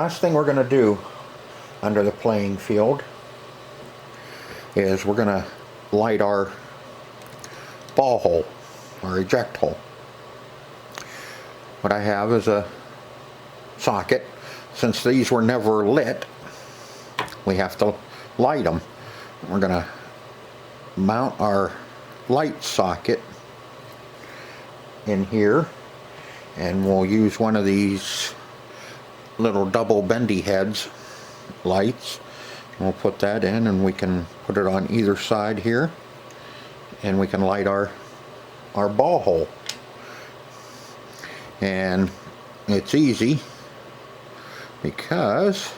last thing we're going to do under the playing field is we're going to light our ball hole, our eject hole. What I have is a socket. Since these were never lit, we have to light them. We're going to mount our light socket in here, and we'll use one of these little double bendy heads lights. We'll put that in, and we can put it on either side here, and we can light our ball hole. And it's easy because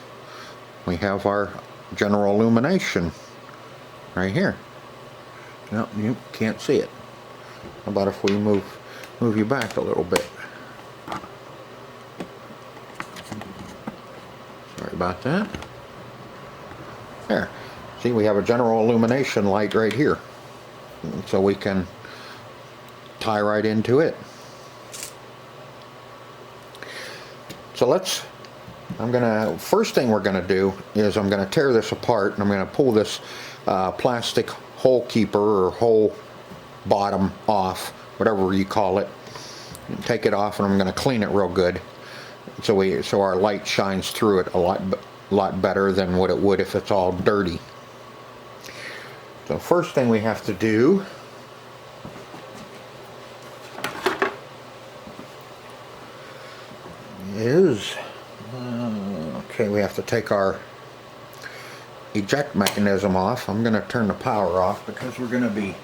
we have our general illumination right here. No, you can't see it. How about if we move you back a little bit? Sorry about that. There. See, we have a general illumination light right here, so we can tie right into it. So first thing we're gonna do is I'm gonna tear this apart, and I'm gonna pull this plastic hole keeper or hole bottom off, whatever you call it. Take it off, and I'm gonna clean it real good, so our light shines through it a lot better than what it would if it's all dirty. So first thing we have to do is we have to take our eject mechanism off. I'm going to turn the power off because we're going to be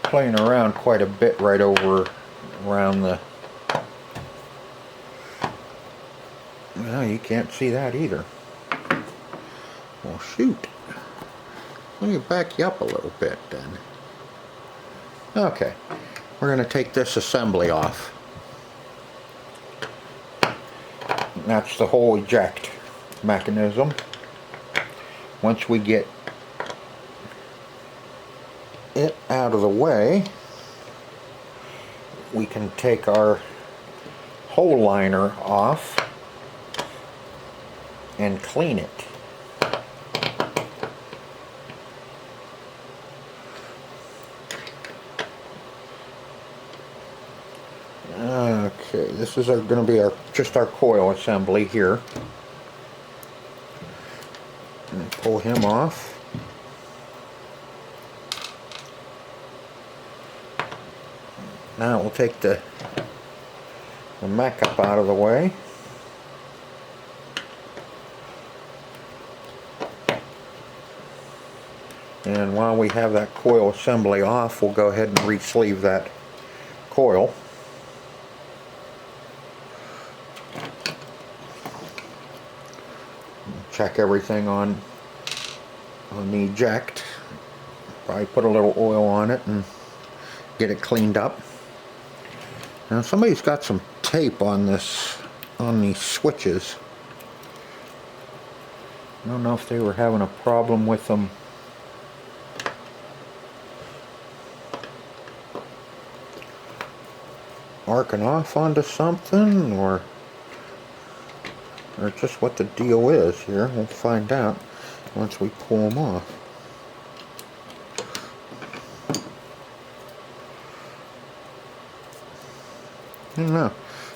playing around quite a bit around the... Well, you can't see that either. Well, shoot. Let me back you up a little bit then. Okay, we're going to take this assembly off. That's the whole eject mechanism. Once we get it out of the way, we can take our hole liner off and clean it. Okay, this is going to be just our coil assembly here. And pull him off. Now we'll take the mech up out of the way. And while we have that coil assembly off, we'll go ahead and re-sleeve that coil. Check everything on the eject. Probably put a little oil on it and get it cleaned up. Now somebody's got some tape on these switches. I don't know if they were having a problem with them arcing off onto something, or just what the deal is here. We'll find out once we pull them off. I don't know.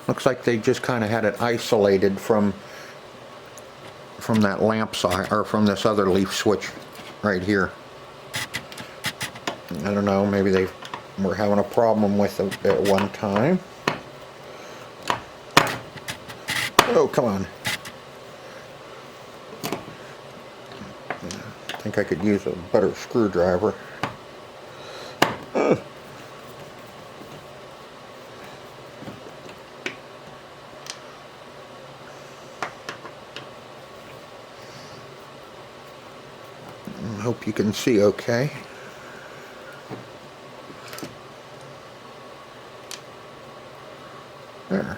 Looks like they just kind of had it isolated from that lamp socket, or from this other leaf switch right here. I don't know, maybe they were having a problem with it at one time. Oh, come on. I think I could use a better screwdriver. I hope you can see okay. There.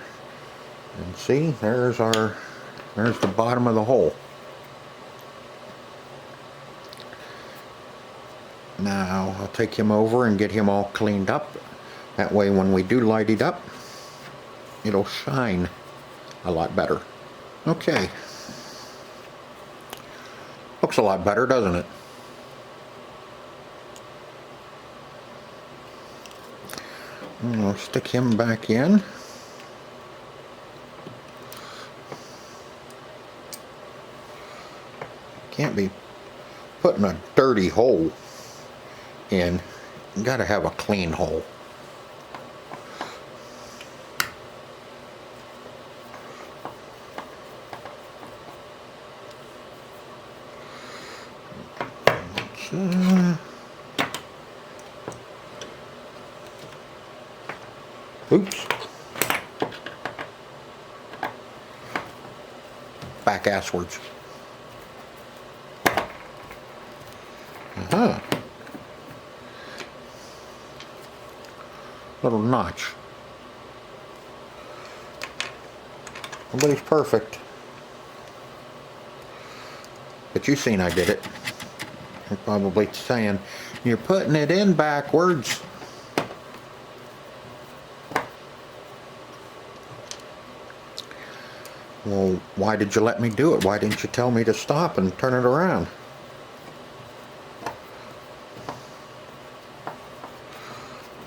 And see, there's the bottom of the hole. Now I'll take him over and get him all cleaned up. That way when we do light it up, it'll shine a lot better. Okay. Looks a lot better, doesn't it? I'll stick him back in. Can't be putting a dirty hole in. You gotta have a clean hole. Oops. Back asswards. Little notch. Nobody's perfect. But you seen I did it. You're probably saying, you're putting it in backwards. Well, why did you let me do it? Why didn't you tell me to stop and turn it around?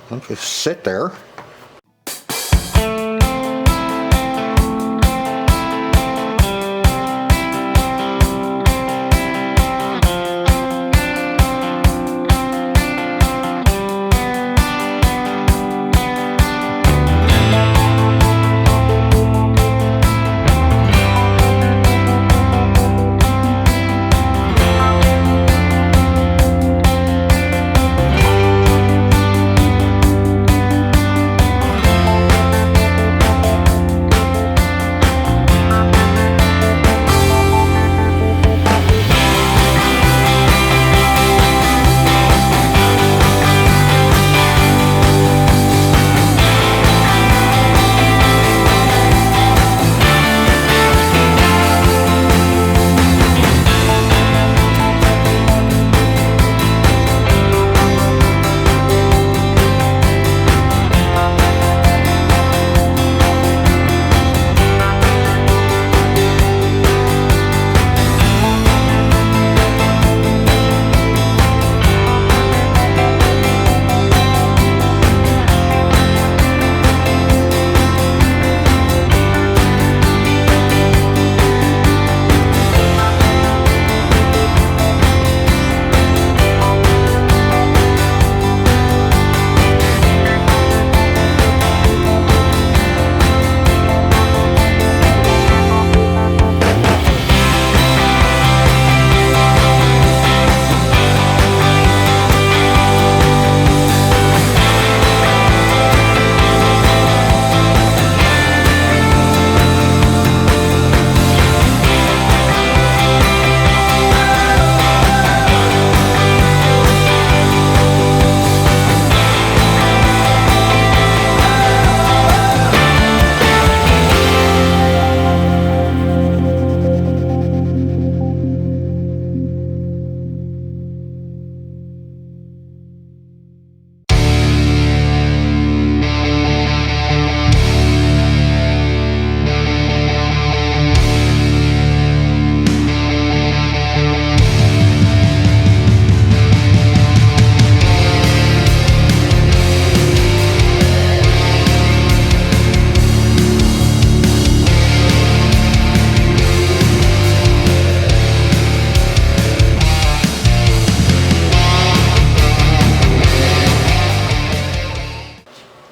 Don't just sit there.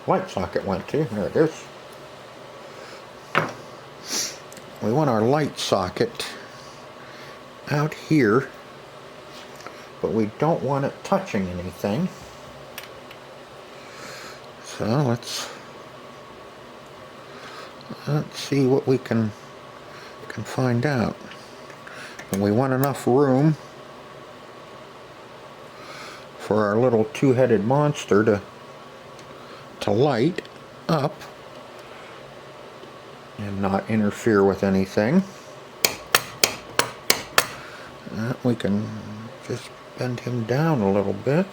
Light socket went to. There it is. We want our light socket out here, but we don't want it touching anything. So let's see what we can find out. And we want enough room for our little two-headed monster to light up and not interfere with anything. We can just bend him down a little bit.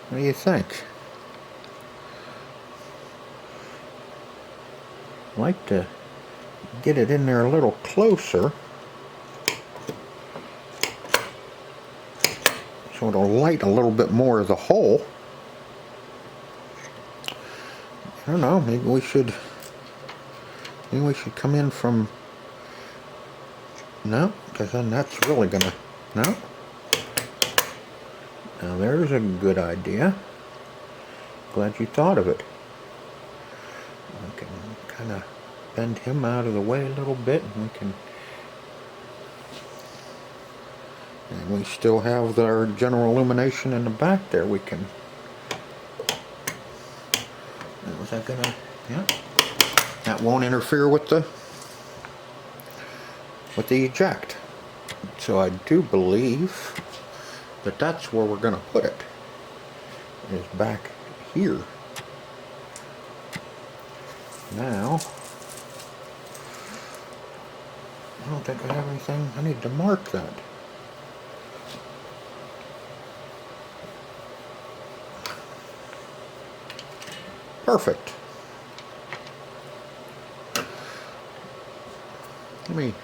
What do you think? like to get it in there a little closer so it'll light a little bit more of the hole. I don't know, maybe we should come in from, no, because then that's really gonna, no. Now there's a good idea. Glad you thought of it. We can kind of bend him out of the way a little bit, and we still have our general illumination in the back there. We can, was that gonna, yeah, that won't interfere with the eject. So I do believe that that's where we're gonna put it, is back here. Now, I don't think I have anything. I need to mark that. Perfect. Let me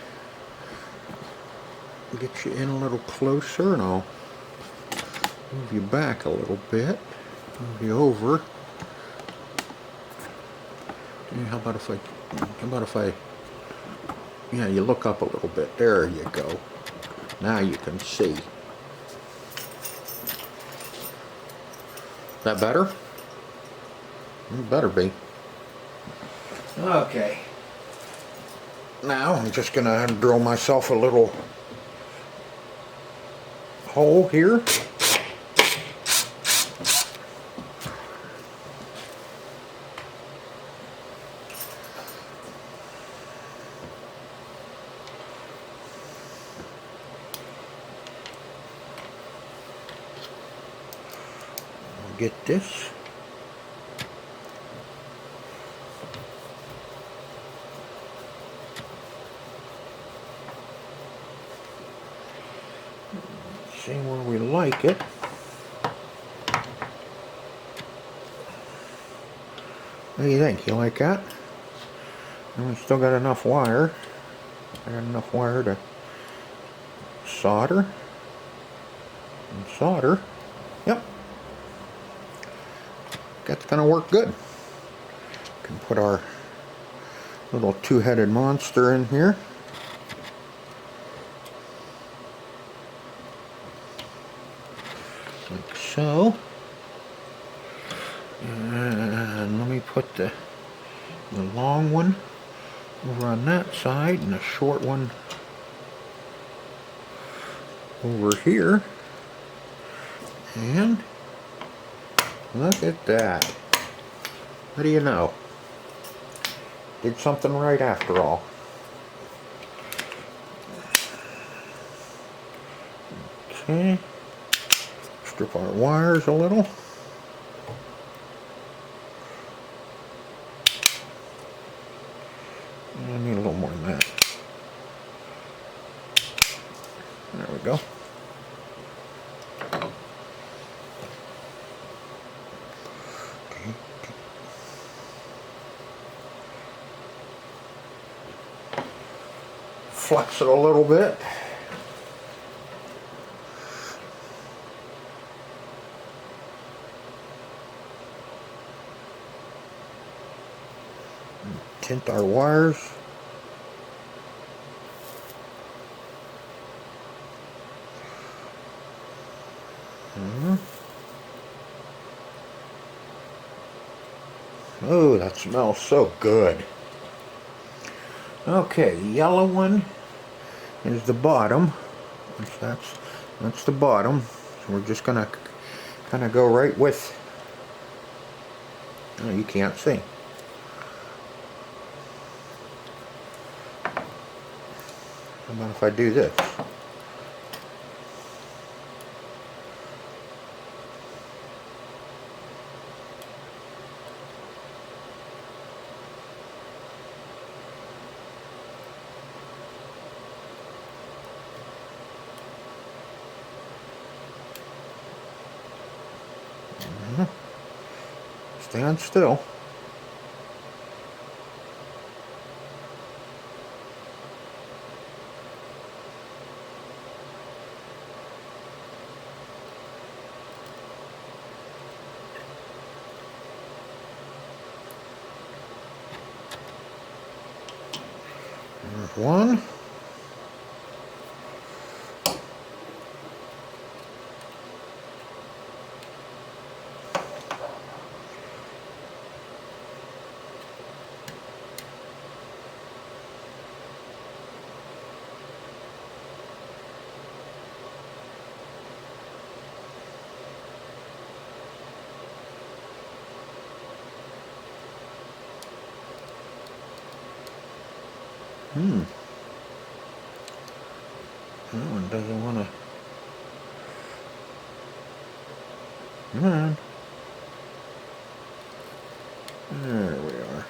get you in a little closer and I'll move you back a little bit. Move you over. How about if I, yeah, you look up a little bit. There you go. Now you can see. That better? It better be. Okay. Now I'm just gonna drill myself a little hole here. Get this. See where we like it. What do you think? You like that? And we still got enough wire. I got enough wire to solder and solder. Yep. That's gonna work good. Can put our little two-headed monster in here. Like so. And let me put the long one over on that side and the short one over here. And look at that. What do you know? Did something right after all. Okay. Strip our wires a little. I need a little more than that. There we go. Flex it a little bit. Tint our wires. Oh, that smells so good. Okay, the yellow one is the bottom. That's the bottom. So we're just gonna kind of go right with. Oh, you can't see. How about if I do this? Stand still. one. That one doesn't want to. Come on. There we are.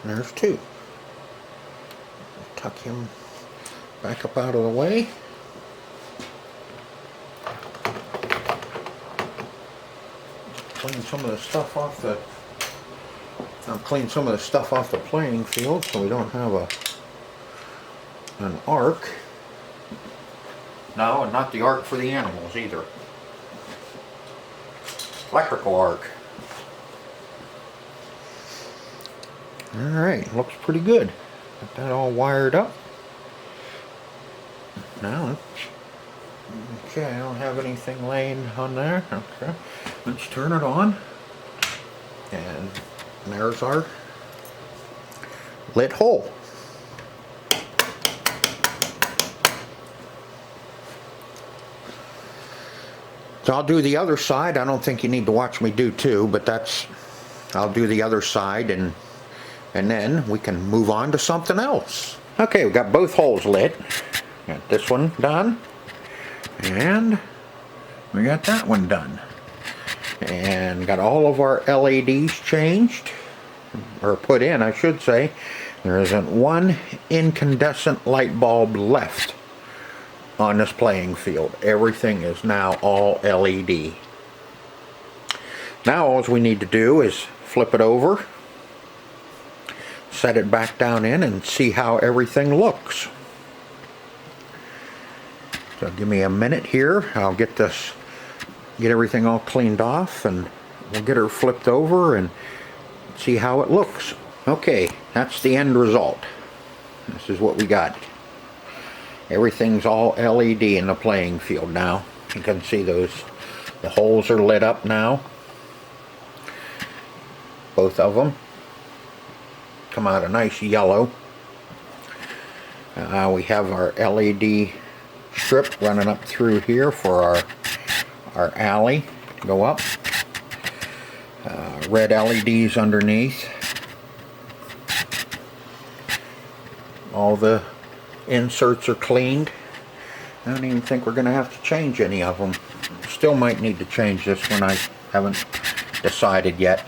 There's two. Tuck him back up out of the way. Clean some of the stuff off the. I'll clean some of the stuff off the playing field so we don't have an arc. No, and not the arc for the animals either. Electrical arc. Alright, looks pretty good. Got that all wired up. Now, okay, I don't have anything laying on there. Okay, let's turn it on. And there's our lit hole. So I'll do the other side. I don't think you need to watch me do two, but I'll do the other side and then we can move on to something else. Okay, we've got both holes lit. Got this one done. And we got that one done. And got all of our LEDs changed, or put in, I should say. There isn't one incandescent light bulb left on this playing field. Everything is now all LED. Now all we need to do is flip it over, set it back down in, and see how everything looks. So give me a minute here. I'll get everything all cleaned off, and we'll get her flipped over and see how it looks. Okay, that's the end result. This is what we got. Everything's all LED in the playing field now. You can see the holes are lit up now. Both of them come out a nice yellow. We have our LED strip running up through here for our alley to go up. Red LEDs underneath. All the inserts are cleaned. I don't even think we're going to have to change any of them. Still might need to change this one. I haven't decided yet.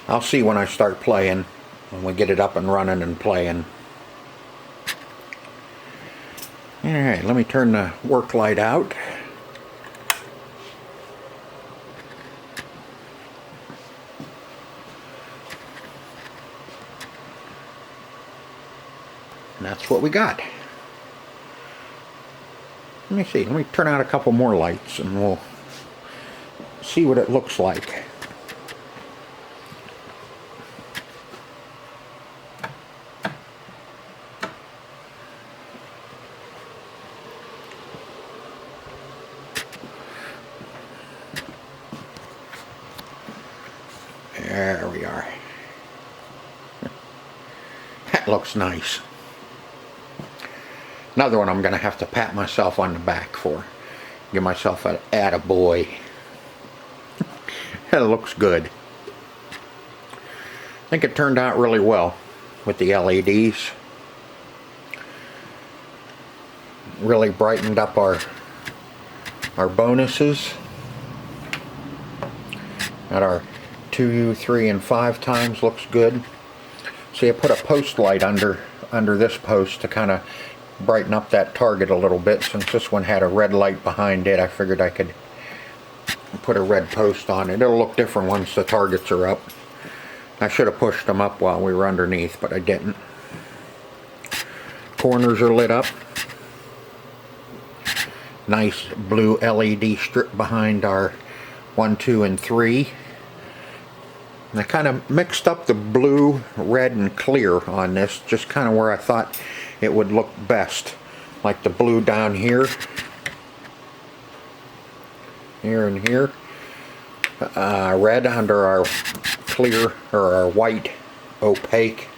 I'll see when I start playing, when we get it up and running and playing. Alright, let me turn the work light out. And that's what we got. Let me see, let me turn out a couple more lights and we'll see what it looks like. There we are. That looks nice. Another one I'm going to have to pat myself on the back for. Give myself an attaboy. That looks good. I think it turned out really well with the LEDs. Really brightened up our bonuses. Got our 2, 3, and 5 times, looks good. See, I put a post light under this post to kind of brighten up that target a little bit. Since this one had a red light behind it, I figured I could put a red post on it. It'll look different once the targets are up. I should have pushed them up while we were underneath, but I didn't. Corners are lit up. nice blue LED strip behind our 1, 2, and 3. And I kind of mixed up the blue, red, and clear on this, just kind of where I thought it would look best. Like the blue down here, and here. Red under our clear, or our white, opaque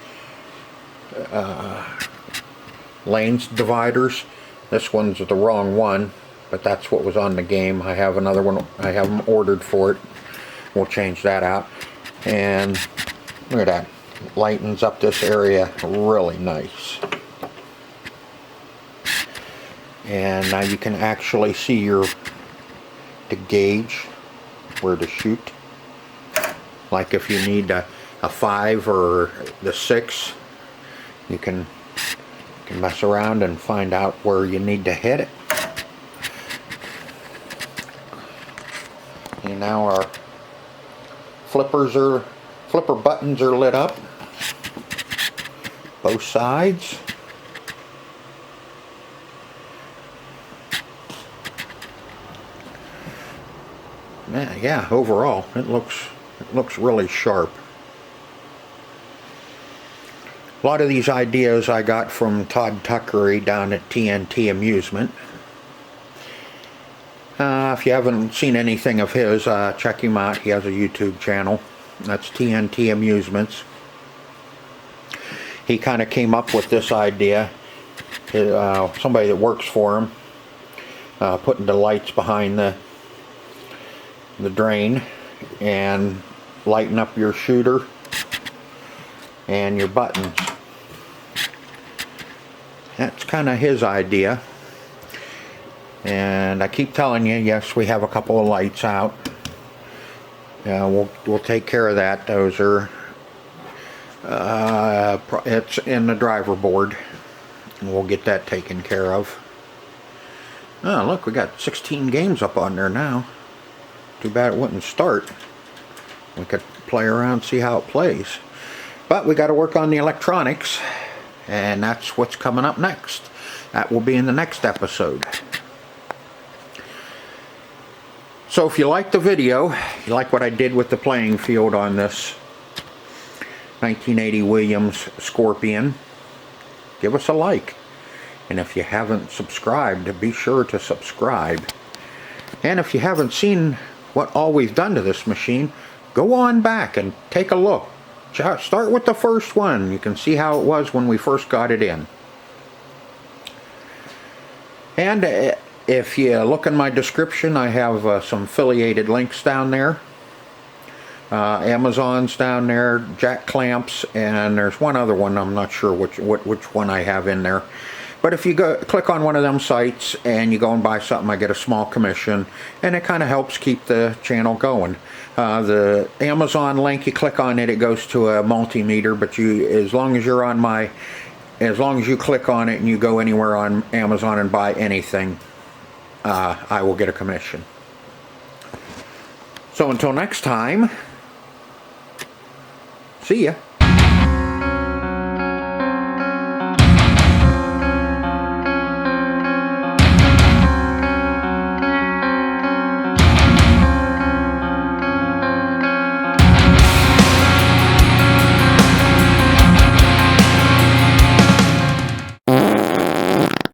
lanes dividers. This one's the wrong one, but that's what was on the game. I have another one, I have them ordered for it. We'll change that out. And look at that, lightens up this area really nice. And now you can actually see the gauge where to shoot. Like if you need a 5 or the 6, you can mess around and find out where you need to hit it. And now our flipper buttons are lit up, both sides. Yeah, overall it looks really sharp. A lot of these ideas I got from Todd Tuckery down at TNT Amusement. If you haven't seen anything of his, check him out. He has a YouTube channel. That's TNT Amusements. He kind of came up with this idea. Somebody that works for him, putting the lights behind the drain and lighten up your shooter and your buttons. That's kind of his idea. And I keep telling you, yes, we have a couple of lights out. We'll take care of that. Those are it's in the driver board, and we'll get that taken care of. Oh, look, we got 16 games up on there now. Too bad it wouldn't start. We could play around, see how it plays. But we got to work on the electronics, and that's what's coming up next. That will be in the next episode. So if you like the video, you like what I did with the playing field on this 1980 Williams Scorpion, give us a like. And if you haven't subscribed, be sure to subscribe. And if you haven't seen what all we've done to this machine, go on back and take a look. Start with the first one. You can see how it was when we first got it in. And if you look in my description, I have some affiliated links down there. Amazon's down there, jack clamps, and there's one other one. I'm not sure which one I have in there. But if you click on one of them sites and you go and buy something, I get a small commission, and it kind of helps keep the channel going. The Amazon link, you click on it, it goes to a multimeter, but as long as you click on it and you go anywhere on Amazon and buy anything, I will get a commission. So until next time, see ya.